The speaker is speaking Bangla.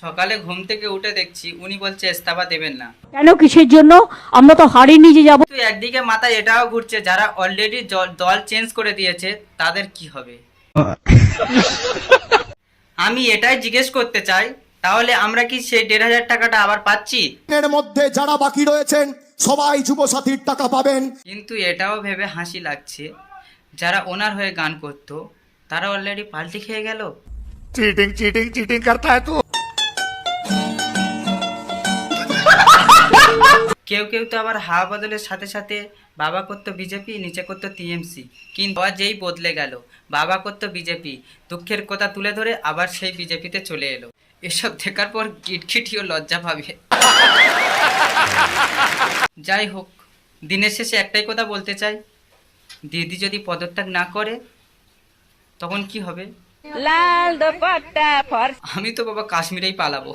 সকালে ঘুম থেকে উঠে দেখছি উনি বলছে ইস্তফা দেবেন না। কেন, কিসের জন্য? আমরা তো হারিয়ে নিয়ে যাবো। তো একদিকে মাথায় এটাও ঘুরছে যারা অলরেডি দল চেঞ্জ করে দিয়েছে তাদের কি হবে। আমি এটাই জিজ্ঞেস করতে চাই, তাহলে আমরা কি সেই 1,500 টাকাটা আবার পাচ্ছি? এর মধ্যে যারা বাকি রয়েছেন সবাই যুবসাথীর টাকা পাবেন। কিন্তু এটাও ভেবে হাসি লাগছে, যারা ওনার হয়ে গান করতো তারা অলরেডি পাল্টি খেয়ে গেল। चीटिंग चीटिंग चीटिंग करता है तू। কেউ কেউ তো আবার হাওয়া বদলের সাথে সাথে বাবা করতো বিজেপি, নিচে করতো টিএমসি, কিন্তু আবার যেই বদলে গেল, বাবা করতো বিজেপি, দুঃখের কথা তুলে ধরে আবার সেই বিজেপিতে চলে এলো। এসব দেখার পর কিটকিটিও লজ্জা পাবে। যাই হোক, দিনের শেষে একটাই কথা বলতে চাই, দিদি যদি পদত্যাগ না করে তখন কি হবে? লাল দোপাট্টা ফর আমি তো বাবা কাশ্মীরেই পালাবো।